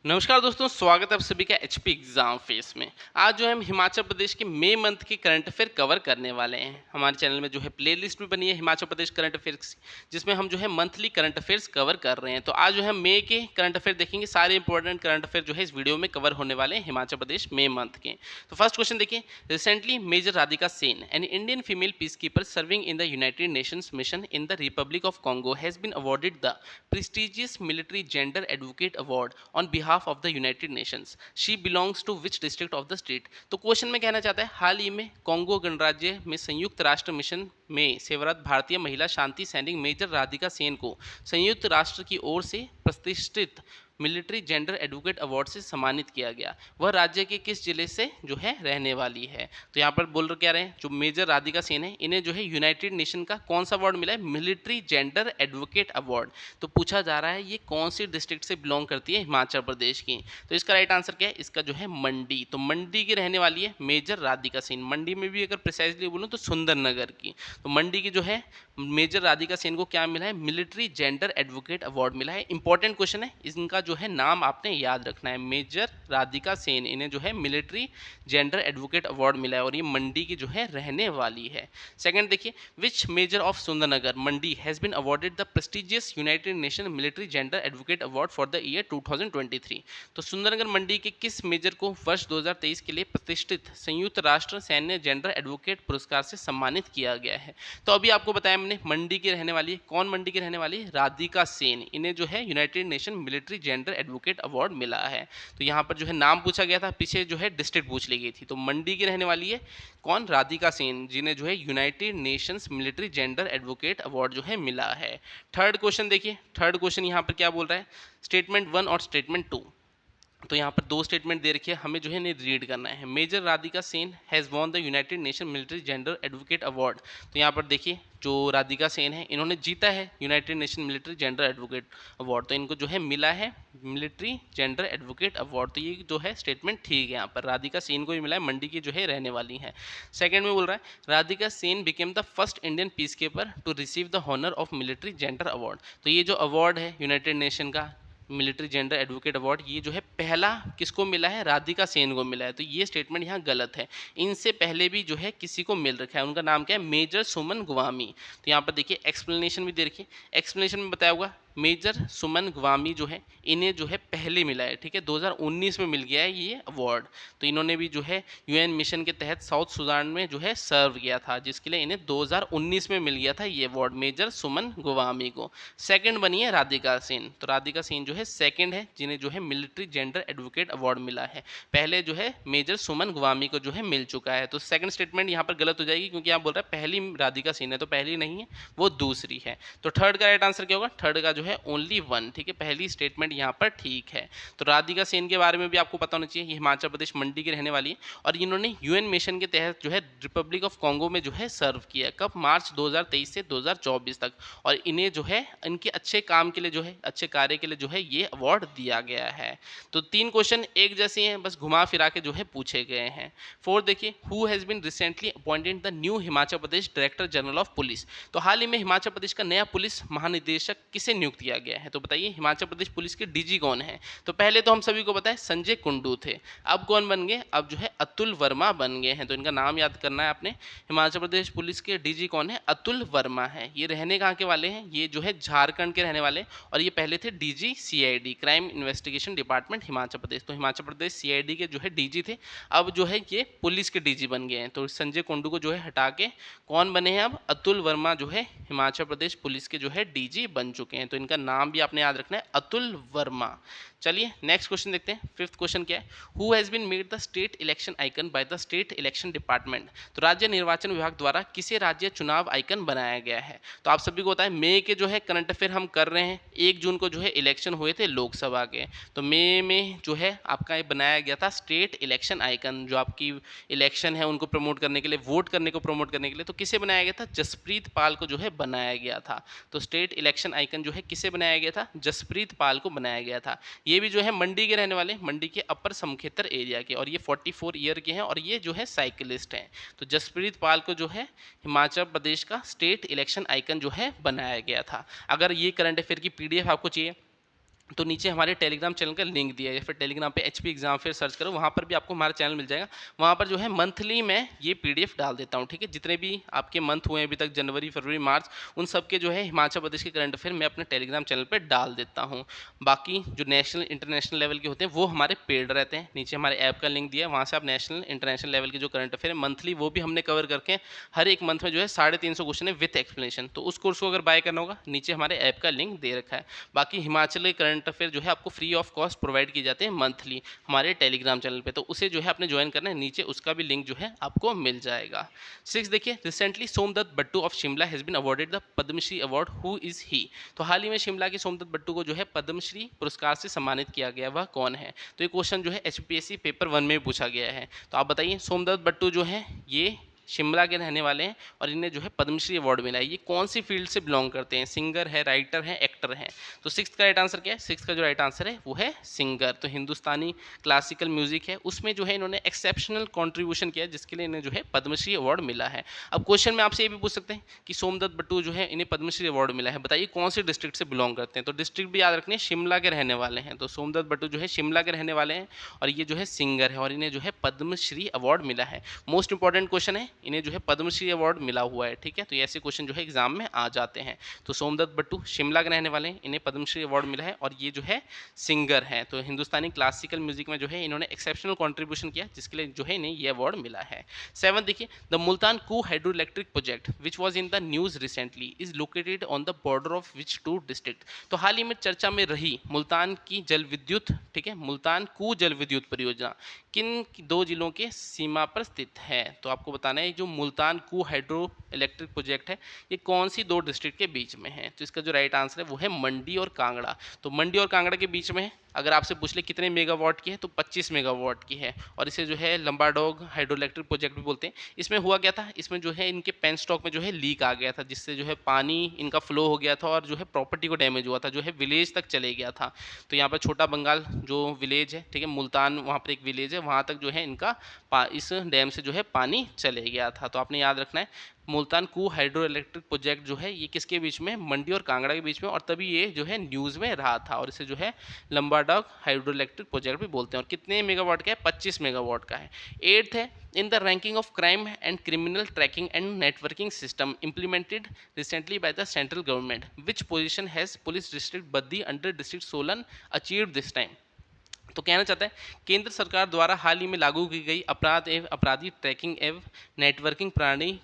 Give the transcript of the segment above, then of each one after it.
नमस्कार दोस्तों, स्वागत है आप सभी का एचपी एग्जाम फेस में। आज जो है हम हिमाचल प्रदेश के मई मंथ के करंट अफेयर कवर करने वाले हैं। हमारे चैनल में जो है प्लेलिस्ट भी बनी है हिमाचल प्रदेश करंट अफेयर्स, जिसमें हम जो है मंथली करंट अफेयर्स कवर कर रहे हैं। तो आज जो है मई के करंट अफेयर देखेंगे। सारे इंपॉर्टेंट करंट अफेयर जो है इस वीडियो में कवर होने वाले हैं हिमाचल प्रदेश मई मंथ के। तो फर्स्ट क्वेश्चन देखिए, recently major Radhika Sen, an Indian female peace keeper serving in the United Nations mission in the Republic of Congo has been awarded the prestigious military gender advocate award on behalf of the United Nations. She belongs to which district of the state? तो question में कहना चाहता है, हाल ही में Congo गणराज्य में संयुक्त राष्ट्र मिशन में सेवारत भारतीय महिला शांति सैनिक मेजर राधिका सेन को संयुक्त राष्ट्र की ओर से प्रतिष्ठित मिलिट्री जेंडर एडवोकेट अवार्ड से सम्मानित किया गया। वह राज्य के किस जिले से जो है रहने वाली है? तो यहाँ पर बोल रहे क्या रहे हैं, जो मेजर राधिका सेन है इन्हें जो है यूनाइटेड नेशन का कौन सा अवार्ड मिला है? Military gender advocate award. तो पूछा जा रहा है ये कौन सी डिस्ट्रिक्ट से बिलोंग करती है? हिमाचल प्रदेश की। तो इसका राइट आंसर क्या है? इसका जो है मंडी। तो मंडी की रहने वाली है मेजर राधिका सेन। मंडी में भी अगर प्रिसाइजली बोलूँ तो सुंदरनगर की। तो मंडी की जो है मेजर राधिका सेन को क्या मिला है? मिलिट्री जेंडर एडवोकेट अवार्ड मिला है। इंपॉर्टेंट क्वेश्चन है, इनका जो है नाम आपने याद रखना है। मेजर राधिका सेन, इन्हें जो है मिलिट्री जेंडर एडवोकेट अवार्ड मिला है और ये मंडी की जो है रहने वाली है। सेकंड देखिए, which major of Sundernagar Mandi has been awarded the prestigious United Nation military gender advocate award for the year 2023। तो सुंदरनगर मंडी के किस मेजर को वर्ष 2023 के लिए प्रतिष्ठित संयुक्त राष्ट्र सैन्य जेंडर एडवोकेट पुरस्कार से सम्मानित किया गया है? तो अभी आपको बताया हमने, मंडी की रहने वाली है। कौन मंडी की रहने वाली है? राधिका सेन। इन्हें जो है United Nation military gender advocate award मिला है। तो यहाँ पर जो है नाम पूछा गया था, पीछे जो है डिस्ट्रिक्ट पूछ ली गई थी। तो मंडी की रहने वाली है कौन? राधिका सेन, जिन्हें जो है United Nations military gender advocate award जो है मिला है। थर्ड क्वेश्चन देखिए, थर्ड क्वेश्चन यहाँ पर क्या बोल रहा है? स्टेटमेंट 1 और स्टेटमेंट 2। तो यहाँ पर दो स्टेटमेंट दे रखी है, हमें जो है इन्हें रीड करना है। Major Radhika Sen has won the United Nation military gender advocate award. तो यहाँ पर देखिए, जो राधिका सेन है इन्होंने जीता है United Nation military gender advocate award. तो इनको जो है मिला है मिलिट्री जेंडर एडवोकेट अवार्ड। तो ये जो है स्टेटमेंट ठीक है। यहाँ पर राधिका सेन को भी मिला है, मंडी की जो है रहने वाली है। सेकंड में बोल रहा है, Radhika Sen became the first Indian peace keeper to receive the honour of military gender award. तो ये जो अवार्ड है यूनाइटेड नेशन का मिलिट्री जेंडर एडवोकेट अवार्ड, ये जो है पहला किसको मिला है? राधिका सेन को मिला है। तो ये स्टेटमेंट यहाँ गलत है। इनसे पहले भी जो है किसी को मिल रखा है, उनका नाम क्या है? मेजर सुमन गुवामी। तो यहाँ पर देखिए एक्सप्लेनेशन भी दे रखिए। एक्सप्लेनेशन में बताया होगा मेजर सुमन गुवामी जो है इन्हें जो है पहले मिला है, ठीक है, 2019 में मिल गया है ये अवार्ड। तो इन्होंने भी जो है यूएन मिशन के तहत साउथ सूडान में जो है सर्व किया था, जिसके लिए इन्हें 2019 में मिल गया था ये अवार्ड मेजर सुमन गुवामी को। सेकंड बनी है राधिका सेन। तो राधिका सेन जो है सेकंड है जिन्हें जो है मिलिट्री जेंडर एडवोकेट अवार्ड मिला है। पहले जो है मेजर सुमन गुवामी को जो है मिल चुका है। तो सेकंड स्टेटमेंट यहाँ पर गलत हो जाएगी, क्योंकि यहाँ बोल रहा है पहली राधिका सेन है, तो पहली नहीं है, वो दूसरी है। तो थर्ड का राइट आंसर क्या होगा? थर्ड का जो है ओनली वन, ठीक है, पहली स्टेटमेंट यहाँ पर ठीक है। तो राधिका सेन के बारे में भी आपको पता होना चाहिए, ये हिमाचल प्रदेश मंडी की रहने वाली है और इन्होंने यूएन मिशन के तहत जो है रिपब्लिक ऑफ कॉन्गो में जो है सर्व किया। कब? मार्च 2023 से 2024 तक। और इन्हें जो है इनके अच्छे काम के लिए जो है, अच्छे कार्य के लिए जो है ये अवार्ड दिया गया है। तो तीन क्वेश्चन एक जैसे हैं, बस घुमा फिरा के जो है पूछे गए हैं। फोर्थ देखिए, who has been recently appointed the new Himachal Pradesh director general of police. तो हाल ही में हिमाचल प्रदेश का नया पुलिस महानिदेशक किसे नियुक्त किया गया है? तो बताइए हिमाचल प्रदेश पुलिस के डीजी कौन है? तो पहले तो हम सभी को पता है संजय कुंडू थे। अब कौन बन गए? अब जो है अतुल वर्मा बन गए हैं। तो इनका नाम याद करना है आपने। हिमाचल प्रदेश पुलिस के डीजी कौन है? अतुल वर्मा है। ये रहने कहाँ के वाले हैं? ये जो है झारखंड के रहने वाले, और ये पहले थे DG CID, crime investigation department Himachal Pradesh. तो हिमाचल प्रदेश सीआईडी के जो है डीजी थे, अब जो है ये पुलिस के डीजी बन गए हैं। तो संजय कुंडू को जो है हटा के कौन बने हैं? अब अतुल वर्मा जो है हिमाचल प्रदेश पुलिस के जो है डीजी बन चुके हैं। तो इनका नाम भी आपने याद रखना है, अतुल वर्मा। चलिए नेक्स्ट क्वेश्चन देखते हैं। फिफ्थ क्वेश्चन क्या है? Who has been made the state election icon by the state election department. तो राज्य निर्वाचन विभाग द्वारा किसे राज्य चुनाव आइकन बनाया गया है? तो आप सभी को पता है मई के जो है करंट अफेयर हम कर रहे हैं। 1 जून को जो है इलेक्शन हुए थे लोकसभा के, तो मई में जो है आपका ये बनाया गया था स्टेट इलेक्शन आइकन। जो आपकी इलेक्शन है उनको प्रमोट करने के लिए, वोट करने को प्रमोट करने के लिए, तो किसे बनाया गया था? जसप्रीत पाल को जो है बनाया गया था। तो स्टेट इलेक्शन आइकन जो है किसे बनाया गया था? जसप्रीत पाल को बनाया गया था। ये भी जो है मंडी के रहने वाले, मंडी के अपर समखेतर एरिया के, और ये 44 ईयर के हैं और ये जो है साइकिलिस्ट हैं। तो जसप्रीत पाल को जो है हिमाचल प्रदेश का स्टेट इलेक्शन आइकन जो है बनाया गया था। अगर ये करंट अफेयर की पीडीएफ आपको चाहिए तो नीचे हमारे टेलीग्राम चैनल का लिंक दिया है, या फिर टेलीग्राम पे एचपी एग्जाम फेयर सर्च करो, वहाँ पर भी आपको हमारा चैनल मिल जाएगा। वहाँ पर जो है मंथली मैं ये पीडीएफ डाल देता हूँ, ठीक है। जितने भी आपके मंथ हुए हैं अभी तक, जनवरी, फरवरी, मार्च, उन सब के जो है हिमाचल प्रदेश के करंट अफेयर मैं अपने टेलीग्राम चैनल पर डाल देता हूँ। बाकी जो नेशनल इंटरनेशनल लेवल के होते हैं वो हमारे पेड रहते हैं। नीचे हमारे ऐप का लिंक दिया है, वहाँ से आप नेशनल इंटरनेशनल लेवल के जो करंट अफेयर है मंथली, वो भी हमने कवर करके हर एक मंथ में जो है 350 क्वेश्चन है विथ एक्सप्लेनेशन। तो उस कोर्स को अगर बाय करना होगा, नीचे हमारे ऐप का लिंक दे रखा है। बाकी हिमाचल के करंट अफेयर जो है आपको फ्री ऑफ कॉस्ट प्रोवाइड किए जाते हैं मंथली हमारे टेलीग्राम चैनल पे, तो उसे जो है आपने ज्वाइन करना है, नीचे उसका भी लिंक जो है आपको मिल जाएगा। 6 देखिए, recently Somdutt Battu of Shimla has been awarded the Padmashri award, who is he. तो हाल ही में शिमला के सोमदत्त बट्टू को जो है पद्मश्री पुरस्कार से सम्मानित किया गया, वह कौन है। तो ये क्वेश्चन जो है एचपीएससी पेपर 1 में पूछा गया है। तो आप बताइए, सोमदत्त बट्टू जो है ये शिमला के रहने वाले हैं और इन्हें जो है पद्मश्री अवार्ड मिला है। ये कौन सी फील्ड से बिलोंग करते हैं, सिंगर है, राइटर है, एक्टर हैं। तो 6 का राइट आंसर क्या है, 6 का जो राइट आंसर है वो है सिंगर। तो हिंदुस्तानी क्लासिकल म्यूजिक है, उसमें जो है इन्होंने एक्सेप्शनल कॉन्ट्रीब्यूशन किया, जिसके लिए इन्हें जो है पद्मश्री अवार्ड मिला है। अब क्वेश्चन में आपसे ये भी पूछ सकते हैं कि सोमदत्त बट्टू जो है इन्हें पद्मश्री अवार्ड मिला है, बताइए कौन से डिस्ट्रिक्ट से बिलोंग करते हैं। तो डिस्ट्रिक्ट भी याद रखने, शिमला के रहने वाले हैं। तो सोमदत्त बट्टू जो है शिमला के रहने वाले हैं और ये जो है सिंगर है और इन्हें जो है पद्मश्री अवार्ड मिला है। मोस्ट इंपॉर्टेंट क्वेश्चन है, इन्हें जो है पद्मश्री अवार्ड मिला हुआ है, ठीक है। तो ऐसे क्वेश्चन जो है एग्जाम में आ जाते हैं। तो सोमदत्त बट्टू शिमला के रहने वाले हैं, इन्हें पद्मश्री अवार्ड मिला है और ये जो है सिंगर है। तो हिंदुस्तानी क्लासिकल म्यूजिक में जो है इन्होंने एक्सेप्शनल कंट्रीब्यूशन किया, जिसके लिए जो है इन्हें ये अवार्ड मिला है। 7 देखिए, द मुल्तान कू hydro electric project which was in the news recently is located on the border of which 2 district. तो हाल ही में चर्चा में रही मुल्तान की जल विद्युत, ठीक है, मुल्तान कू जल विद्युत परियोजना किन 2 जिलों के सीमा पर स्थित है। तो आपको बताना है जो मुल्तान कू हाइड्रो इलेक्ट्रिक प्रोजेक्ट है ये कौन सी 2 डिस्ट्रिक्ट के बीच में है। तो इसका जो राइट आंसर है वो है मंडी और कांगड़ा। तो मंडी और कांगड़ा के बीच में है। अगर आपसे पूछ ले कितने मेगावाट की है, तो 25 मेगावाट की है और इसे जो है लंबाडोग हाइड्रो इलेक्ट्रिक प्रोजेक्ट भी बोलते हैं। इसमें हुआ क्या था, इसमें जो है इनके पेन स्टॉक में जो है लीक आ गया था, जिससे जो है पानी इनका फ्लो हो गया था और जो है प्रॉपर्टी को डैमेज हुआ था, जो है विलेज तक चले गया था। तो यहाँ पर छोटा बंगाल जो विलेज है, ठीक है, मुल्तान वहाँ पर एक विलेज है, वहाँ तक जो है इनका इस डैम से जो है पानी चले गया था। तो आपने याद रखना है मुल्तान कू हाइड्रो इलेक्ट्रिक प्रोजेक्ट जो है ये किसके बीच में, मंडी और कांगड़ा के बीच में, और तभी ये जो है न्यूज़ में रहा था और इसे जो है लंबाडोग हाइड्रो इलेक्ट्रिक प्रोजेक्ट भी बोलते हैं। और कितने मेगावाट का है, 25 मेगावाट का है। 8th है, in the ranking of crime and criminal tracking and networking system implemented recently by the central government which position has police district Baddi under district Solan achieved this time. तो कहना चाहता है केंद्र सरकार द्वारा हाल ही में लागू की गई अपराध एवं अपराधी ट्रैकिंग एवं नेटवर्किंग प्रणाली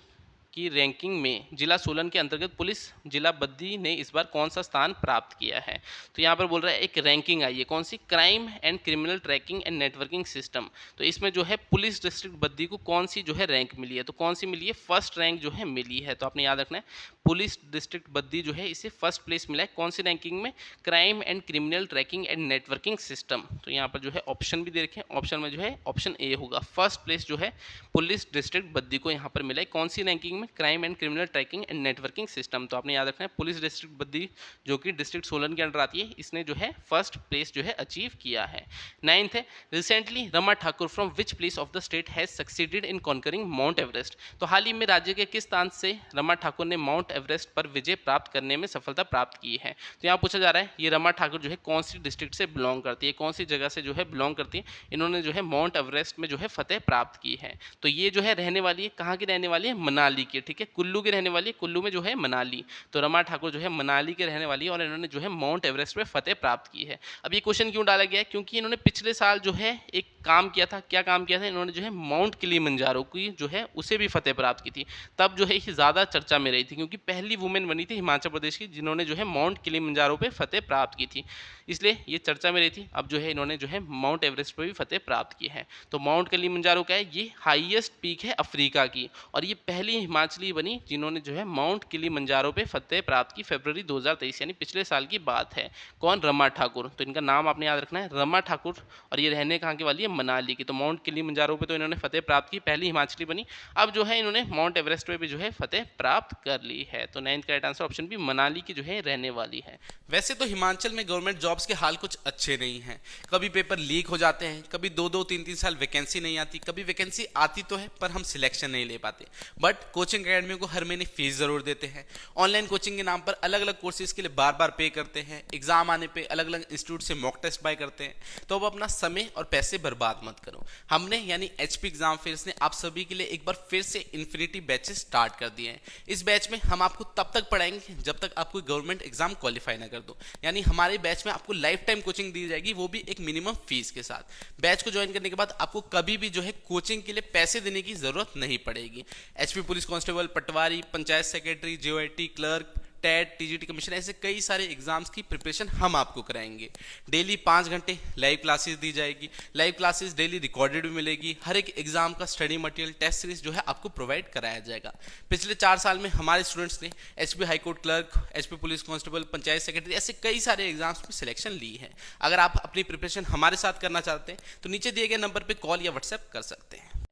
की रैंकिंग में जिला सोलन के अंतर्गत पुलिस जिला बद्दी ने इस बार कौन सा स्थान प्राप्त किया है। तो यहाँ पर बोल रहा है एक रैंकिंग आई है, कौन सी, crime and criminal tracking and networking system. तो इसमें जो है पुलिस डिस्ट्रिक्ट बद्दी को कौन सी जो है रैंक मिली है, तो कौन सी मिली है, फर्स्ट रैंक जो है मिली है। तो आपने याद रखना है पुलिस डिस्ट्रिक्ट बद्दी जो है इसे फर्स्ट प्लेस मिला है, कौन सी रैंकिंग में, crime and criminal tracking and networking system. तो यहाँ पर जो है ऑप्शन भी दे रखे हैं, ऑप्शन में जो है ऑप्शन ए होगा, फर्स्ट प्लेस जो है पुलिस डिस्ट्रिक्ट बद्दी को यहाँ पर मिला है, कौन सी रैंकिंग में, crime and criminal tracking and networking system. तो आपने याद रखना है पुलिस डिस्ट्रिक्ट बद्दी जो कि डिस्ट्रिक्ट सोलन के अंडर आती है, इसने जो है फर्स्ट प्लेस जो है अचीव किया है। 9th है, recently Rama Thakur from which place of the state has succeeded in conquering mount Everest. तो हाल ही में राज्य के किस स्थान से रमा ठाकुर ने माउंट एवरेस्ट पर विजय प्राप्त करने में सफलता प्राप्त की है। तो यहाँ पूछा जा रहा है ये रमा ठाकुर जो है कौन सी डिस्ट्रिक्ट से बिलोंग करती है, कौन सी जगह से जो है बिलोंग करती है, इन्होंने जो है माउंट एवरेस्ट में जो है फतेह प्राप्त की है। तो ये जो है रहने वाली है, कहाँ की रहने वाली है, मनाली की, ठीक है, कुल्लू की रहने वाली है, कुल्लू में जो है मनाली। तो रमा ठाकुर जो है मनाली के रहने वाली है और इन्होंने जो है माउंट एवरेस्ट में फतेह प्राप्त की है। अब ये क्वेश्चन क्यों डाला गया है, क्योंकि इन्होंने पिछले साल जो है एक काम किया था, क्या काम किया था, इन्होंने जो है माउंट किलिमंजारो की जो है उसे भी फतेह प्राप्त की थी। तब जो है ये ज़्यादा चर्चा में रही थी, क्योंकि पहली वुमेन बनी थी हिमाचल प्रदेश की जिन्होंने जो है माउंट किलिमंजारो पे फतेह प्राप्त की थी, इसलिए ये चर्चा में रही थी। अब जो है इन्होंने जो है माउंट एवरेस्ट पर भी फतेह प्राप्त की है। तो माउंट किलिमंजारो क्या है, ये हाईएस्ट पीक है अफ्रीका की और ये पहली हिमाचली बनी जिन्होंने जो है माउंट किलिमंजारो पे फतेह प्राप्त की, फरवरी 2023 यानी पिछले साल की बात है। कौन, रमा ठाकुर। तो इनका नाम आपने याद रखना है, रमा ठाकुर, और ये रहने कहाँ की वाली है, मनाली की। तो माउंट किलिमंजारो पे तो इन्होंने फतेह प्राप्त की, पहली हिमाचली बनी। अब जो है इन्होंने माउंट एवरेस्ट पे भी जो है फतेह प्राप्त कर ली है। तो 9th का right answer option B, Manali की जो है रहने वाली है। वैसे तो हिमाचल में गवर्नमेंट जॉब्स के हाल कुछ अच्छे नहीं हैं, कभी पेपर लीक हो जाते हैं, कभी 2-2 3-3 साल वैकेंसी नहीं आती, कभी वैकेंसी आती तो है पर हम सिलेक्शन नहीं ले पाते। बट कोचिंग कोचिंग अकेडमी को हर महीने फीस ज़रूर देते हैं, ऑनलाइन कोचिंग के नाम पर अलग अलग कोर्सेज के लिए बार बार पे करते हैं, एग्जाम आने पे अलग अलग इंस्टीट्यूट से मॉक टेस्ट बाय करते हैं। तो अब अपना समय और पैसे बर्बाद मत करो। हमने यानी एचपी एग्जाम फेयर्स ने आप सभी के लिए एक बार फिर से इन्फिनिटी बैचेस स्टार्ट कर दिए हैं। इस बैच में हम आपको तब तक पढ़ाएंगे जब तक आप कोई गवर्नमेंट एग्जाम क्वालिफाई ना कर दो। यानी हमारे बैच में आपको लाइफ टाइम कोचिंग दी जाएगी, वो भी एक मिनिमम फीस के साथ। बैच को ज्वाइन करने के बाद आपको कभी भी जो है कोचिंग के लिए पैसे देने की जरूरत नहीं पड़ेगी। HP police constable, patwari, panchayat secretary, JOIT clerk, TET, TGT commission, ऐसे कई सारे एग्जाम्स की प्रिपरेशन हम आपको कराएंगे। डेली 5 घंटे लाइव क्लासेस दी जाएगी। लाइव क्लासेस डेली रिकॉर्डेड भी मिलेगी। हर एक एग्जाम का स्टडी मटेरियल, टेस्ट सीरीज जो है आपको प्रोवाइड कराया जाएगा। पिछले 4 साल में हमारे स्टूडेंट्स ने HP high court clerk, HP police constable, panchayat secretary, ऐसे कई सारे एग्जाम्स में सिलेक्शन ली है। अगर आप अपनी प्रिपरेशन हमारे साथ करना चाहते हैं तो नीचे दिए गए नंबर पर कॉल या व्हाट्सएप कर सकते हैं।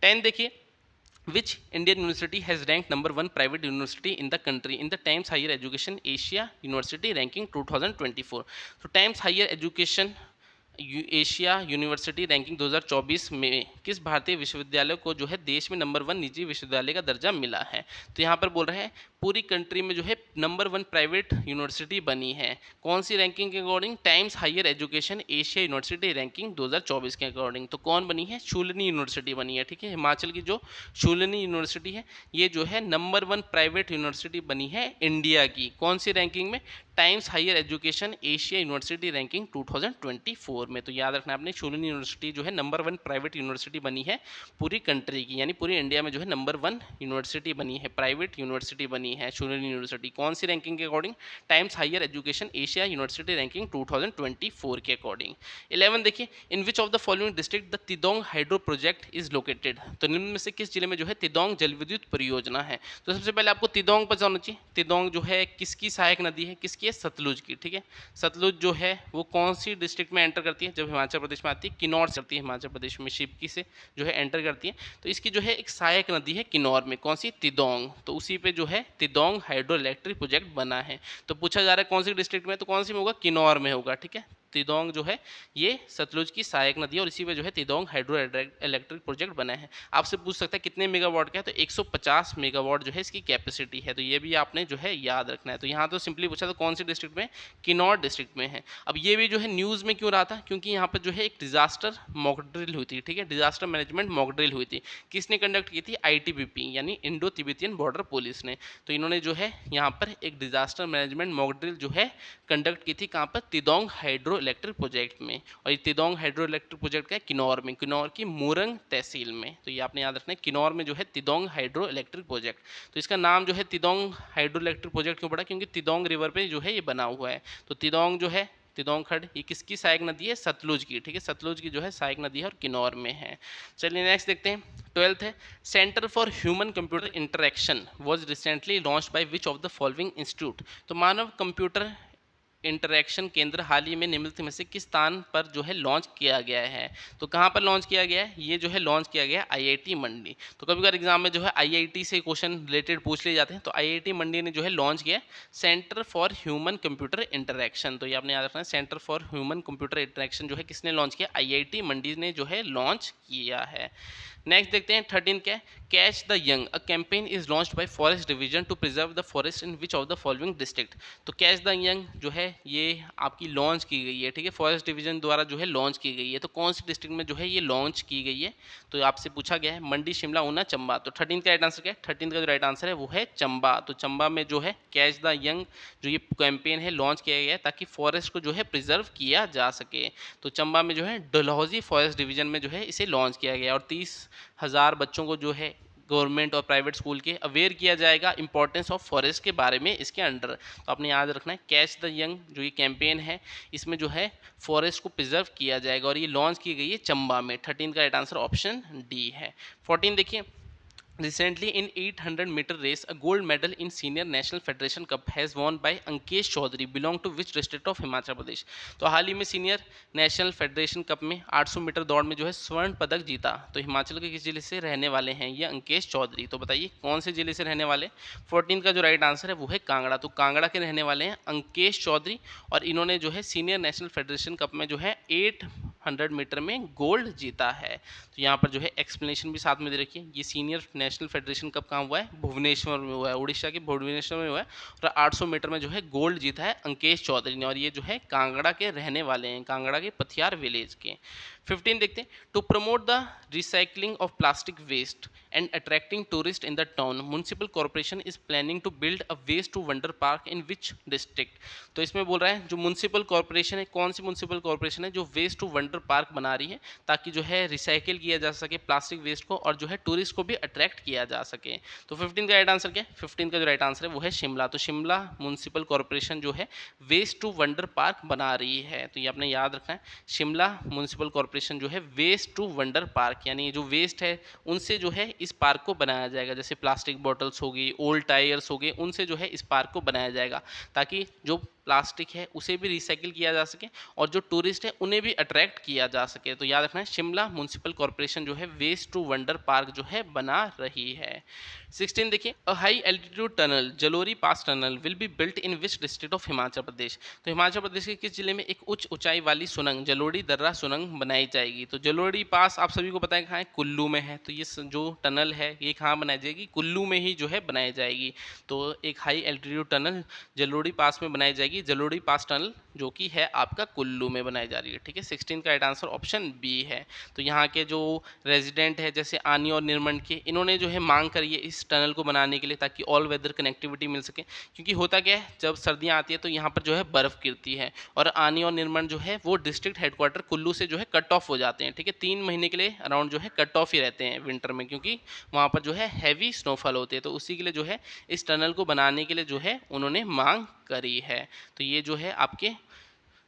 10 देखिए, which Indian university has ranked number 1 private university in the country in the Times Higher Education Asia University Ranking 2024? So Times Higher Education Asia university ranking 2024 में किस भारतीय विश्वविद्यालय को जो है देश में नंबर 1 निजी विश्वविद्यालय का दर्जा मिला है? तो यहाँ पर बोल रहे हैं पूरी कंट्री में जो है नंबर 1 प्राइवेट यूनिवर्सिटी बनी है। कौन सी रैंकिंग के according? Times higher education Asia university ranking 2024 के अकॉर्डिंग। तो कौन बनी है? शूलिनी यूनिवर्सिटी बनी है। ठीक है, हिमाचल की जो शूलिनी यूनिवर्सिटी है ये जो है नंबर 1 प्राइवेट यूनिवर्सिटी बनी है इंडिया की। कौन सी रैंकिंग में? Times higher education Asia university ranking 2024 में। तो याद रखना आपने, शूलिनी यूनिवर्सिटी जो है नंबर 1 प्राइवेट यूनिवर्सिटी बनी है पूरी कंट्री की, यानी पूरी इंडिया में जो है नंबर 1 यूनिवर्सिटी बनी है, प्राइवेट यूनिवर्सिटी बनी है शूलिनी यूनिवर्सिटी। कौन सी रैंकिंग के according? Times higher education Asia university ranking 2024 के अकॉर्डिंग। 11 देखिए, in which of the following district the Tidong hydro project is located? तो निम्न में से किस जिले में जो है तिदोंग जल विद्युत परियोजना है? तो सबसे पहले आपको तिदोंग पता होना चाहिए। तिदोंग जो है किसकी सहायक नदी है? किसकी है? सतलुज की। ठीक है, सतलुज जो है वो कौन सी डिस्ट्रिक्ट में एंटर करती है? जब हिमाचल प्रदेश में आती है, किन्नौर से आती है, हिमाचल प्रदेश में शिवकी से जो है एंटर करती है। तो इसकी जो है एक सहायक नदी है किन्नौर में, कौन सी? तिदोंग। तो उसी पे जो है तिदोंग हाइड्रो इलेक्ट्रिक प्रोजेक्ट बना है। तो पूछा जा रहा है कौन सी डिस्ट्रिक्ट में, तो कौन सी में होगा? किन्नौर में होगा। ठीक है, तिदोंग जो है ये सतलुज की सहायक नदी है और इसी पे जो है तिदोंग हाइड्रो इलेक्ट्रिक प्रोजेक्ट बना है। आपसे पूछ सकता है कितने मेगावाट का है? तो 150 मेगावाट जो है इसकी कैपेसिटी है। तो ये भी आपने जो है याद रखना है। तो यहाँ तो सिंपली पूछा, तो कौन सी डिस्ट्रिक्ट में? किन्नौर डिस्ट्रिक्ट में है। अब ये भी जो है न्यूज़ में क्यों रहा था? क्योंकि यहाँ पर जो है एक डिजास्टर मॉक ड्रिल हुई थी। ठीक है, डिजास्टर मैनेजमेंट मॉक ड्रिल हुई थी। किसने कंडक्ट की थी? ITBP यानी इंडो तिब्बतियन बॉर्डर पुलिस ने। तो इन्होंने जो है यहाँ पर एक डिजास्टर मैनेजमेंट मॉक ड्रिल जो है कंडक्ट की थी। कहाँ पर? तिदोंग हाइड्रो इलेक्ट्रिक प्रोजेक्ट में। और ये तिदोंग हाइड्रो इलेक्ट्रिक प्रोजेक्ट का है किन्नौर में, किन्नौर की मूरंग तहसील में। तो ये आपने याद रखना है, किन्नौर में जो है तिदोंग हाइड्रो इलेक्ट्रिक प्रोजेक्ट। तो इसका नाम जो है तिदोंग हाइड्रो इलेक्ट्रिक प्रोजेक्ट क्यों पड़ा? क्योंकि तिदोंग रिवर पे जो है ये बना हुआ है। तो तिदोंग जो है, तिदोंग खड़, ये किसकी सहायक नदी है? सतलुज की। ठीक है, सतलुज की जो है सहायक नदी है और किन्नौर में है। चलिए नेक्स्ट देखते हैं। 12th है, centre for human computer interaction was recently launched by which of the following institute? तो मानव कंप्यूटर इंटरैक्शन केंद्र हाल ही में निम्नलिखित में से किस स्थान पर जो है लॉन्च किया गया है? तो कहाँ पर लॉन्च किया गया है? ये जो है लॉन्च किया गया है IIT मंडी। तो कभी कभी एग्जाम में जो है IIT से क्वेश्चन रिलेटेड पूछ लिए जाते हैं। तो IIT मंडी ने जो है लॉन्च किया centre for human computer interaction. तो ये आपने याद रखना है, centre for human computer interaction जो है किसने लॉन्च किया? IIT मंडी ने जो है लॉन्च किया है। नेक्स्ट देखते हैं 13 क्या है, catch the young, a campaign is launched by forest division to preserve the forest in which of the following district? तो कैच द यंग जो है ये आपकी लॉन्च की गई है। ठीक है, फॉरेस्ट डिवीजन द्वारा जो है लॉन्च की गई है। तो कौन सी डिस्ट्रिक्ट में जो है ये लॉन्च की गई है? तो आपसे पूछा गया है मंडी, शिमला, ऊना, चंबा। तो 13 का राइट आंसर क्या है? 13 का जो राइट आंसर है वो है चंबा। तो चंबा में जो है कैच द यंग जो ये कैंपेन है लॉन्च किया गया है ताकि फॉरेस्ट को जो है प्रिजर्व किया जा सके। तो चंबा में जो है डलहौजी फॉरेस्ट डिवीजन में जो है इसे लॉन्च किया गया और 30,000 बच्चों को जो है गवर्नमेंट और प्राइवेट स्कूल के अवेयर किया जाएगा इंपॉर्टेंस ऑफ फॉरेस्ट के बारे में इसके अंडर। तो आपने याद रखना है कैच द यंग जो ये कैंपेन है इसमें जो है फॉरेस्ट को प्रिजर्व किया जाएगा और ये लॉन्च की गई है चंबा में। 13 का राइट आंसर ऑप्शन डी है। 14 देखिए, Recently, in 800 meter race, a gold medal in Senior National Federation Cup has won by Ankesh Chaudhary. Belong to which district of Himachal Pradesh? तो हाल ही में सीनियर नेशनल फेडरेशन कप में 800 metre दौड़ में जो है स्वर्ण पदक जीता। तो हिमाचल के किस जिले से रहने वाले हैं ये अंकेश चौधरी? तो बताइए कौन से जिले से रहने वाले? 14 का जो राइट आंसर है वो है कांगड़ा। तो कांगड़ा के रहने वाले हैं अंकेश चौधरी और इन्होंने जो है सीनियर नेशनल फेडरेशन कप में जो है 100 मीटर में गोल्ड जीता है। तो यहाँ पर जो है एक्सप्लेनेशन भी साथ में दे रखी है। ये सीनियर नेशनल फेडरेशन कब कहाँ हुआ है? भुवनेश्वर में हुआ है, उड़ीसा के भुवनेश्वर में हुआ है। और 800 मीटर में जो है गोल्ड जीता है अंकेश चौधरी ने, और ये जो है कांगड़ा के रहने वाले हैं, कांगड़ा के पथियार विलेज के। 15 देखते हैं, to promote the recycling of plastic waste and attracting tourist in the town municipal corporation is planning to build a waste to wonder park in which district. तो इसमें बोल रहा है जो म्युनिसिपल कॉर्पोरेशन है, कौन सी म्युनिसिपल कॉर्पोरेशन है जो वेस्ट टू वंडर पार्क बना रही है ताकि जो है रिसाइकिल किया जा सके प्लास्टिक वेस्ट को, और जो है टूरिस्ट को भी अट्रैक्ट किया जा सके। तो 15 का राइट आंसर क्या है? 15 का जो राइट आंसर है वो है शिमला। तो शिमला म्युनिसिपल कॉर्पोरेशन जो है वेस्ट टू वंडर पार्क बना रही है। तो ये आपने याद रखना है, शिमला म्युनिसिपल कॉर्पोरेशन जो है वेस्ट टू वंडर पार्क, यानी जो वेस्ट है उनसे जो है इस पार्क को बनाया जाएगा। जैसे प्लास्टिक बॉटल्स हो गई, ओल्ड टायर्स हो गए, उनसे जो है इस पार्क को बनाया जाएगा ताकि जो प्लास्टिक है उसे भी रिसाइकिल किया जा सके और जो टूरिस्ट है उन्हें भी अट्रैक्ट किया जा सके। तो याद रखना है, शिमला म्युनिसिपल कॉर्पोरेशन जो है वेस्ट टू वंडर पार्क जो है बना रही है। 16 देखिए, a high altitude tunnel Jalori pass tunnel will be built in which district of Himachal Pradesh. तो हिमाचल प्रदेश के किस जिले में एक उच्च ऊंचाई वाली सुरंग जलोड़ी दर्रा सुरंग बनाई जाएगी? तो जलोड़ी पास आप सभी को पता है कहाँ है? कुल्लू में है। तो ये जो टनल है ये कहाँ बनाई जाएगी? कुल्लू में ही जो है बनाई जाएगी। तो एक हाई एल्टीट्यूड टनल जलोड़ी पास में बनाई जाएगी, जलोड़ी पास टनल जो कि है आपका कुल्लू में बनाई जा रही है। ठीक है, 16 का राइट आंसर ऑप्शन बी है। तो यहाँ के जो रेजिडेंट है जैसे आनी और निर्मंड के, इन्होंने जो है मांग करी है इस टनल को बनाने के लिए ताकि ऑल वेदर कनेक्टिविटी मिल सके। क्योंकि होता क्या है, जब सर्दियाँ आती है तो यहाँ पर जो है बर्फ़ गिरती है और आनी और निर्मंड जो है वो डिस्ट्रिक्ट हेडक्वार्टर कुल्लू से जो है कट ऑफ हो जाते हैं। ठीक है, 3 महीने के लिए अराउंड जो है कट ऑफ ही रहते हैं विंटर में, क्योंकि वहाँ पर जो है हैवी स्नोफॉल होती है। तो उसी के लिए जो है इस टनल को बनाने के लिए जो है उन्होंने मांग करी है। तो ये जो है आपके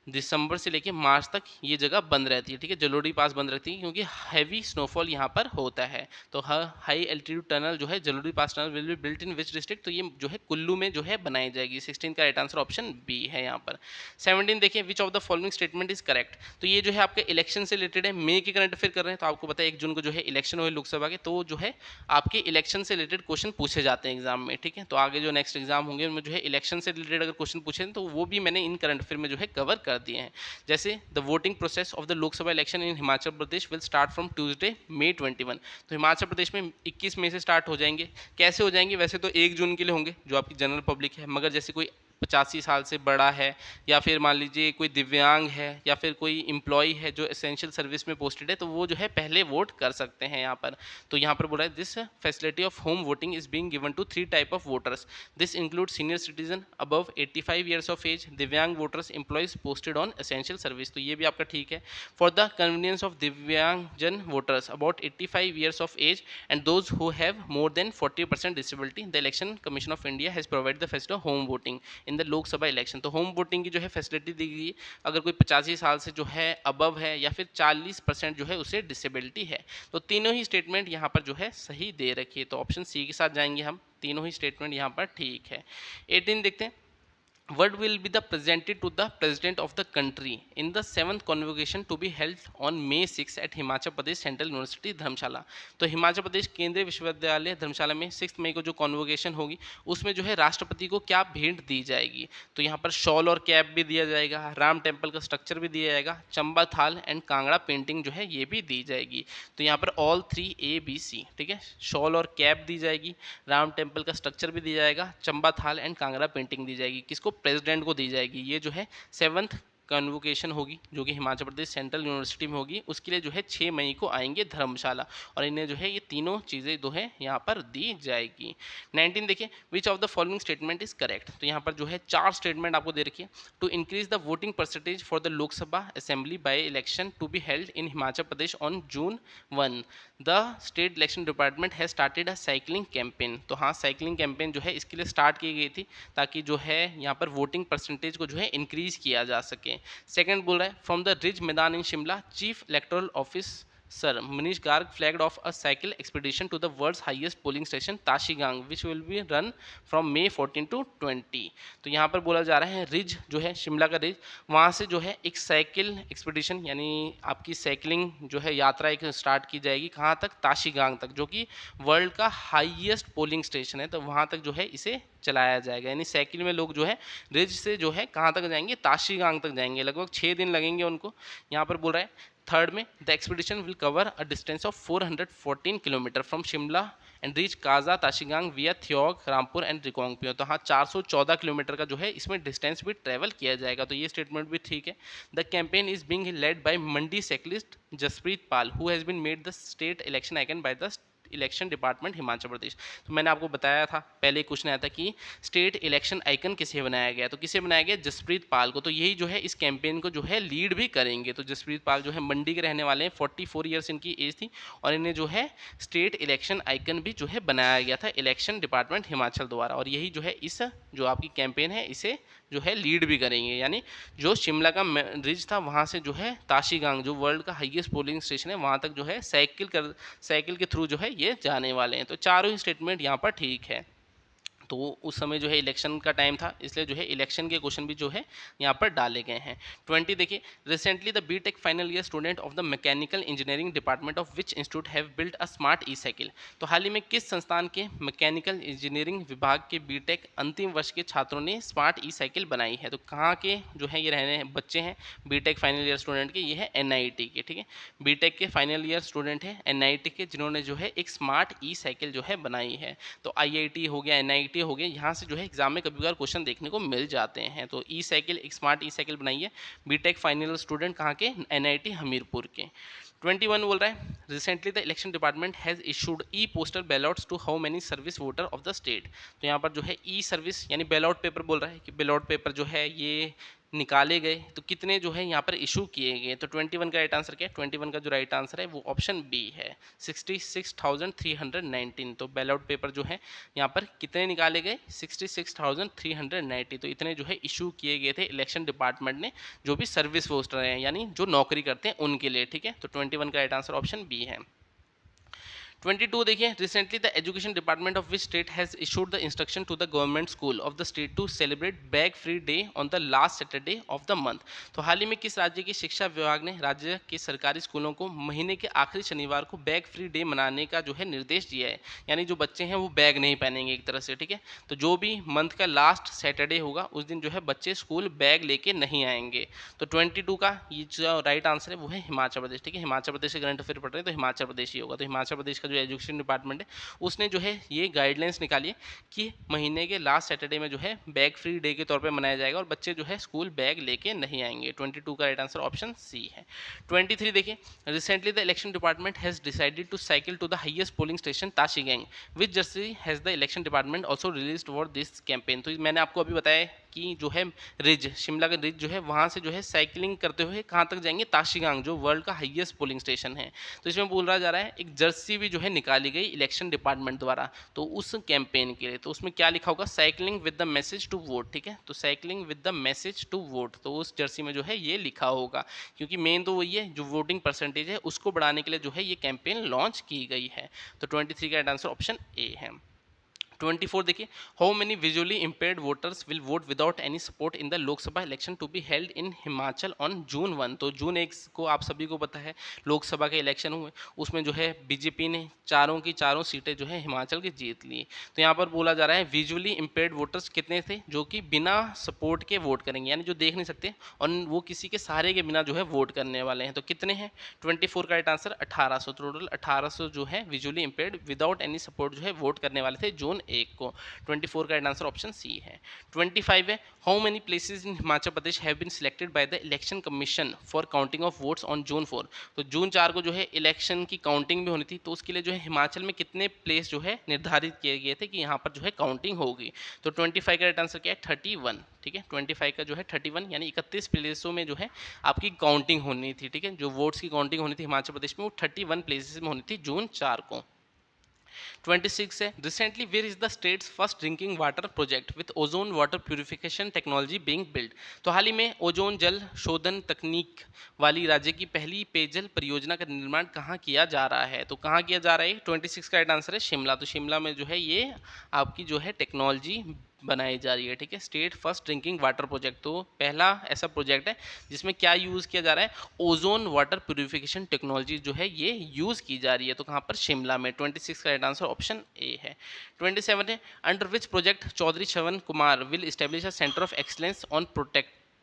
दिसंबर से लेके मार्च तक ये जगह बंद रहती है। ठीक है, जलोड़ी पास बंद रहती है क्योंकि हैवी स्नोफॉल यहाँ पर होता है। तो हाई एल्टीट्यूड टनल जो है Jalori pass tunnel will be built in which district? तो ये जो है कुल्लू में जो है बनाई जाएगी। 16 का राइट आंसर ऑप्शन बी है यहाँ पर। 17 देखिए, विच of the following statement is correct. तो ये जो है आपके इलेक्शन से रिलेटेड है, मई के करंट अफेयर कर रहे हैं। तो आपको पता है 1 जून को जो है इलेक्शन हुए लोकसभा के, तो जो है आपके इलेक्शन से रिलेटेड क्वेश्चन पूछे जाते हैं एग्जाम में। ठीक है, तो आगे जो नेक्स्ट एग्जाम होंगे उनमें जो है इलेक्शन से रिलेटेड अगर क्वेश्चन पूछे तो वो भी मैंने इन करंट अफेयर में जो है कवर कर दिए हैं। जैसे the voting process of the Lok Sabha election in Himachal Pradesh will start from Tuesday May 21। तो हिमाचल प्रदेश में 21 मई से स्टार्ट हो जाएंगे। कैसे हो जाएंगे? वैसे तो 1 जून के लिए होंगे जो आपकी जनरल पब्लिक है, मगर जैसे कोई 85 साल से बड़ा है या फिर मान लीजिए कोई दिव्यांग है या फिर कोई एम्प्लॉय है जो एसेंशियल सर्विस में पोस्टेड है, तो वो जो है पहले वोट कर सकते हैं यहाँ पर। तो यहाँ पर बोला है this facility of home voting is being given to 3 type of voters. This include senior citizen above 85 years of age, divyang voters, employees posted on essential service. तो ये भी आपका ठीक है। For the convenience of divyangjan voters about 85 years of age and those who have more than 40% disability, the election commission of India has provide the facility of home voting in the Lok Sabha election. तो home voting की जो है facility दी गई, अगर कोई 85 साल से जो है अबव है या फिर 40% जो है उसे डिसेबिलिटी है। तो तीनों ही स्टेटमेंट यहाँ पर जो है सही दे रखी है। तो ऑप्शन सी के साथ जाएंगे हम, तीनों ही स्टेटमेंट यहाँ पर ठीक है। 18 देखते हैं, what will be the presented to the president of the country in the 7th convocation to be held on May 6 at Himachal Pradesh Central University धर्मशाला। तो हिमाचल प्रदेश केंद्रीय विश्वविद्यालय धर्मशाला में 6 मई को जो कॉन्वोकेशन होगी उसमें जो है राष्ट्रपति को क्या भेंट दी जाएगी? तो यहाँ पर शॉल और कैप भी दिया जाएगा, राम टेम्पल का स्ट्रक्चर भी दिया जाएगा, चंबा थाल एंड कांगड़ा पेंटिंग जो है ये भी दी जाएगी। तो यहाँ पर ऑल 3 ABC, ठीक है, शॉल और कैप दी जाएगी, राम टेम्पल का स्ट्रक्चर भी दिया जाएगा, चंबा थाल एंड कांगड़ा पेंटिंग दी जाएगी। किसको? प्रेसिडेंट को दी जाएगी। ये जो है 7th कन्वोकेशन होगी जो कि हिमाचल प्रदेश सेंट्रल यूनिवर्सिटी में होगी, उसके लिए जो है 6 मई को आएंगे धर्मशाला, और इन्हें जो है ये तीनों चीज़ें जो है यहाँ पर दी जाएगी। 19 देखिए, विच of the following statement is correct. तो यहाँ पर जो है 4 स्टेटमेंट आपको दे रखिए। To increase the voting percentage for the Lok Sabha assembly by election to be held in Himachal Pradesh on June 1, the state election department has started a cycling campaign. तो हाँ, साइकिलिंग कैंपेन जो है इसके लिए स्टार्ट की गई थी ताकि जो है यहाँ पर वोटिंग परसेंटेज को जो है इंक्रीज किया जा सके। सेकंड बोल रहा है, from the ridge Maidan in Shimla chief electoral office sir Manish Garg flagged off a cycle expedition to the world's highest polling station Tashigang which will be run from May 14 to 20। तो यहाँ पर बोला जा रहा है रिज जो है शिमला का रिज, वहाँ से जो है एक साइकिल एक्सपीडिशन यानी आपकी साइकिलिंग जो है यात्रा एक स्टार्ट की जाएगी। कहाँ तक? ताशीगांग तक, जो कि वर्ल्ड का हाईएस्ट पोलिंग स्टेशन है। तो वहाँ तक जो है इसे चलाया जाएगा, यानी साइकिल में लोग जो है रिज से जो है कहाँ तक जाएंगे? ताशीगांग तक जाएंगे। लगभग 6 दिन लगेंगे उनको। यहाँ पर बोल रहा है थर्ड में the expedition will cover a distance of 414 kilometre from Shimla and reach Kaza Tashigang via Theog Rampur and Reckong Peo. तो हाँ 414 किलोमीटर का जो है इसमें डिस्टेंस भी ट्रेवल किया जाएगा, तो ये स्टेटमेंट भी ठीक है। The campaign is being led by Mandi cyclist Jaspreet Pal who has been made the state election icon by the election department Himachal Pradesh. तो मैंने आपको बताया था पहले क्वेश्चन आया था कि स्टेट इलेक्शन आइकन किसे बनाया गया, तो किसे बनाया गया, जसप्रीत पाल को। तो यही जो है इस कैंपेन को जो है लीड भी करेंगे। तो जसप्रीत पाल जो है मंडी के रहने वाले हैं, 44 ईयर्स इनकी एज थी और इन्हें जो है स्टेट इलेक्शन आइकन भी जो है बनाया गया था इलेक्शन डिपार्टमेंट हिमाचल द्वारा। और यही जो है इस जो आपकी कैंपेन है इसे जो है लीड भी करेंगे। यानी जो शिमला का रिज था वहाँ से जो है ताशीगांग जो वर्ल्ड का हाईएस्ट पोलिंग स्टेशन है वहाँ तक जो है साइकिल के थ्रू जो है ये जाने वाले हैं। तो चारों ही स्टेटमेंट यहाँ पर ठीक है। तो उस समय जो है इलेक्शन का टाइम था, इसलिए जो है इलेक्शन के क्वेश्चन भी जो है यहाँ पर डाले गए हैं। 20 देखिए, recently the BTech final year student of the mechanical engineering department of which institute have built a smart e cycle. तो हाल ही में किस संस्थान के मैकेनिकल इंजीनियरिंग विभाग के बीटेक अंतिम वर्ष के छात्रों ने स्मार्ट ई साइकिल बनाई है। तो कहाँ के जो है ये रहने बच्चे हैं बीटेक फाइनल ईयर स्टूडेंट के, ये है एनआईटी के, ठीक है, बीटेक के फाइनल ईयर स्टूडेंट है एनआईटी के, जिन्होंने जो है एक स्मार्ट ई साइकिल जो है बनाई है। तो आईआईटी हो गया, एनआईटी हो गया, यहाँ से जो है एग्जाम में कभी कभार क्वेश्चन देखने को मिल जाते हैं। तो ई साइकिल एक स्मार्ट ई साइकिल बनाई है बीटेक फाइनल स्टूडेंट कहाँ के, एनआईटी हमीरपुर के। 21 बोल रहा है, recently the election department has issued E postal ballots to how many service voter of the state. तो यहाँ पर जो है ई सर्विस यानी बैलॉट पेपर बोल रहा है कि बैलॉट पेपर जो है ये निकाले गए, तो कितने जो है यहाँ पर इशू किए गए। तो 21 का राइट आंसर क्या है, 21 का जो राइट आंसर है वो ऑप्शन बी है 66,319। तो बैलॉट पेपर जो है यहाँ पर कितने निकाले गए, 66,390। तो इतने जो है इशू किए गए थे इलेक्शन डिपार्टमेंट ने, जो भी सर्विस वोटर हैं यानी जो नौकरी करते हैं उनके लिए, ठीक है। तो 21 का राइट आंसर ऑप्शन बी है। 22 देखिए, recently the education department of which state has issued the instruction to the government school of the state to celebrate bag free day on the last Saturday of the month. तो हाल ही में किस राज्य की शिक्षा विभाग ने राज्य के सरकारी स्कूलों को महीने के आखिरी शनिवार को बैग फ्री डे मनाने का जो है निर्देश दिया है। यानी जो बच्चे हैं वो बैग नहीं पहनेंगे एक तरह से, ठीक है। तो जो भी मंथ का लास्ट सैटरडे होगा उस दिन जो है बच्चे स्कूल बैग लेके नहीं आएंगे। तो 22 का ये जो राइट आंसर है वो है हिमाचल प्रदेश, ठीक है। हिमाचल प्रदेश के करंट अफेयर पढ़ रहे हैं तो हिमाचल प्रदेश ही होगा। तो हिमाचल प्रदेश का जो एजुकेशन डिपार्टमेंट है उसने जो है ये गाइडलाइंस निकाली है कि महीने के लास्ट सैटरडे में जो है बैग फ्री डे के तौर पे मनाया जाएगा और बच्चे जो है स्कूल बैग लेके नहीं आएंगे। 22 का राइट आंसर ऑप्शन सी है। 23 देखिए, recently the election department has decided to cycle to the highest polling station Tashigang which jersey has the election department also released for this campaign. तो मैंने आपको अभी बताया कि जो है रिज शिमला का रिज जो है वहाँ से जो है साइकिलिंग करते हुए कहाँ तक जाएंगे, ताशीगांग जो वर्ल्ड का हाईएस्ट पोलिंग स्टेशन है। तो इसमें बोला जा रहा है एक जर्सी भी जो है निकाली गई इलेक्शन डिपार्टमेंट द्वारा तो उस कैंपेन के लिए। तो उसमें क्या लिखा होगा, cycling with the message to vote, ठीक है। तो cycling with the message to vote, तो उस जर्सी में जो है ये लिखा होगा, क्योंकि मेन तो वही है जो वोटिंग परसेंटेज है उसको बढ़ाने के लिए जो है ये कैंपेन लॉन्च की गई है। तो 23 का आंसर ऑप्शन ए है। 24 देखिए, how many visually impaired voters will vote without any support in the Lok Sabha election to be held in Himachal on June 1। तो जून 1 को आप सभी को पता है लोकसभा के इलेक्शन हुए, उसमें जो है बीजेपी ने चारों की चारों सीटें जो है हिमाचल की जीत ली। तो यहाँ पर बोला जा रहा है विजुअली इम्पेयर्ड वोटर्स कितने थे, जो कि बिना सपोर्ट के वोट करेंगे, यानी जो देख नहीं सकते और वो किसी के सहारे के बिना जो है वोट करने वाले हैं। तो कितने हैं, 24 का राइट आंसर 1800। टोटल 1800 जो है visually impaired without any support जो है वोट करने वाले थे जून 1 को। 24 का आंसर ऑप्शन सी है। 25 है, how many places in Himachal Pradesh have been selected by the election commission for counting of votes on June 4। तो जून 4 को जो है इलेक्शन की काउंटिंग भी होनी थी, तो उसके लिए जो है हिमाचल में कितने प्लेस जो है निर्धारित किए गए थे कि यहाँ पर जो है काउंटिंग होगी। तो 25 का राइट आंसर क्या है, 31, ठीक है। 25 का जो है 31 यानी 31 प्लेसों में जो है आपकी काउंटिंग होनी थी, ठीक है। जो वोट्स की काउंटिंग होनी थी हिमाचल प्रदेश में वो 31 प्लेसेस में होनी थी जून 4 को। 26 है, recently where is the state's first drinking water project with ozone water purification technology being build. तो हाल ही में ओजोन जल शोधन तकनीक वाली राज्य की पहली पेयजल परियोजना का निर्माण कहाँ किया जा रहा है। तो कहाँ किया जा रहा है, 26 का राइट आंसर है शिमला। तो शिमला में जो है ये आपकी जो है टेक्नोलॉजी बनाई जा रही है, ठीक है। State first drinking water project, तो पहला ऐसा प्रोजेक्ट है जिसमें क्या यूज़ किया जा रहा है, ओजोन वाटर प्यूरिफिकेशन टेक्नोलॉजी जो है ये यूज़ की जा रही है। तो कहाँ पर, शिमला में। 26 का राइट आंसर ऑप्शन ए है। 27 है, under which project Chaudhary Shravan Kumar will establish a centre of excellence on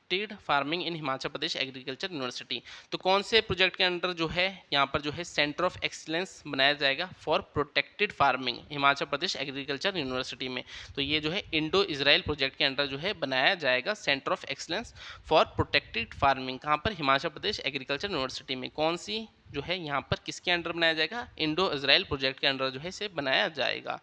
farming in Himachal Pradesh agriculture university. तो कौन से प्रोजेक्ट के अंडर जो है यहाँ पर जो है सेंटर ऑफ एक्सीलेंस बनाया जाएगा for protected farming Himachal Pradesh agriculture university में। तो ये जो है इंडो इजराइल प्रोजेक्ट के अंडर जो है बनाया जाएगा centre of excellence for protected farming. कहाँ पर? हिमाचल प्रदेश एग्रीकल्चर यूनिवर्सिटी में। कौन सी जो है यहाँ पर किसके अंडर बनाया जाएगा? इंडो इजराइल प्रोजेक्ट के अंडर जो है इसे बनाया जाएगा।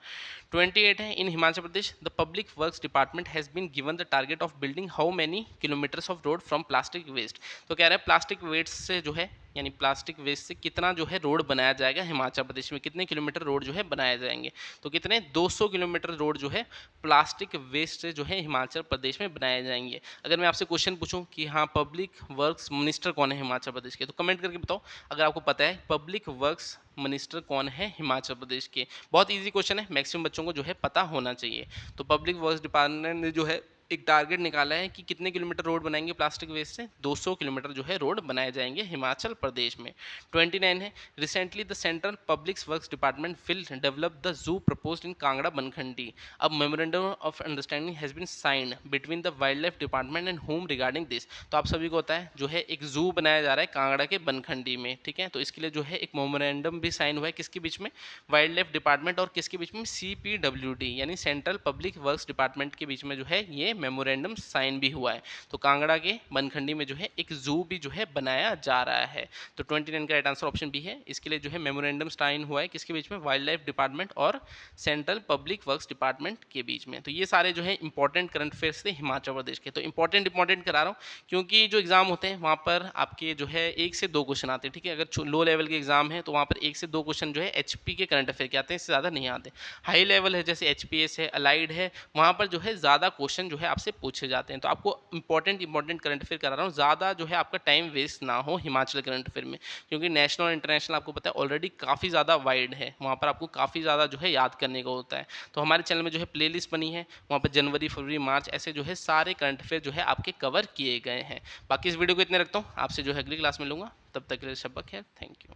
28 है, in Himachal Pradesh the public works department has been given the target of building how many kilometres of road from plastic waste. तो कह रहे हैं प्लास्टिक वेस्ट से जो है यानी प्लास्टिक वेस्ट से कितना जो है रोड बनाया जाएगा हिमाचल प्रदेश में, कितने किलोमीटर रोड जो है बनाए जाएंगे। तो कितने? 200 किलोमीटर रोड जो है प्लास्टिक वेस्ट से जो है हिमाचल प्रदेश में बनाए जाएंगे। अगर मैं आपसे क्वेश्चन पूछूं कि हाँ पब्लिक वर्क्स मिनिस्टर कौन है हिमाचल प्रदेश के, तो कमेंट करके बताओ अगर आपको पता है पब्लिक वर्क्स मिनिस्टर कौन है हिमाचल प्रदेश के। बहुत इजी क्वेश्चन है, मैक्सिमम बच्चों को जो है पता होना चाहिए। तो पब्लिक वर्क्स डिपार्टमेंट ने जो है एक टारगेट निकाला है कि कितने किलोमीटर रोड बनाएंगे प्लास्टिक वेस्ट से, 200 किलोमीटर जो है रोड बनाए जाएंगे हिमाचल प्रदेश में। 29 है, recently the central public works department will develop the zoo proposed in Kangra Bankhandi. अब memorandum of understanding has been signed between the wild life department and home regarding this. तो आप सभी को होता है जो है एक जू बनाया जा रहा है कांगड़ा के बनखंडी में, ठीक है। तो इसके लिए जो है एक मेमोरेंडम भी साइन हुआ है, किसके बीच में? वाइल्ड लाइफ डिपार्टमेंट और किसके बीच में? CPWD यानी सेंट्रल पब्लिक वर्क्स डिपार्टमेंट के बीच में जो है ये मेमोरेंडम साइन भी हुआ है। तो कांगड़ा के बनखंडी में जो है एक जू भी जो है बनाया जा रहा है। तो 29 का राइट आंसर ऑप्शन बी है। इसके लिए जो है मेमोरेंडम साइन हुआ है किसके बीच में? वाइल्ड लाइफ डिपार्टमेंट और सेंट्रल पब्लिक वर्क्स डिपार्टमेंट के बीच में। तो ये सारे जो है इंपॉर्टेंट करंट अफेयर्स थे हिमाचल प्रदेश के। तो इंपॉर्टेंट करा रहा हूँ क्योंकि जो एग्जाम होते हैं वहाँ पर आपके जो है 1 से 2 क्वेश्चन आते हैं, ठीक है। अगर लो लेवल के एग्जाम है तो वहाँ पर 1 से 2 क्वेश्चन जो है HP के करंट अफेयर के आते हैं, इससे ज़्यादा नहीं आते। हाई लेवल है जैसे HPS है, अलाइड है, वहाँ पर जो है ज़्यादा क्वेश्चन जो है आपसे पूछे जाते हैं। तो आपको इंपॉर्टेंट करंट अफेयर करा रहा हूँ, ज़्यादा जो है आपका टाइम वेस्ट ना हो हिमाचल करंट अफेयर में, क्योंकि नेशनल और इंटरनेशनल आपको पता है ऑलरेडी काफ़ी ज़्यादा वाइड है, वहाँ पर आपको काफ़ी ज़्यादा जो है याद करने का होता है। तो हमारे चैनल में जो है प्लेलिस्ट बनी है, वहाँ पर जनवरी, फरवरी, मार्च ऐसे जो है सारे करंट अफेयर जो है आपके कवर किए गए हैं। बाकी इस वीडियो को इतने रखता हूँ, आपसे जो है अगली क्लास में लूँगा, तब तक के लिए शब्बा खैर, थैंक यू।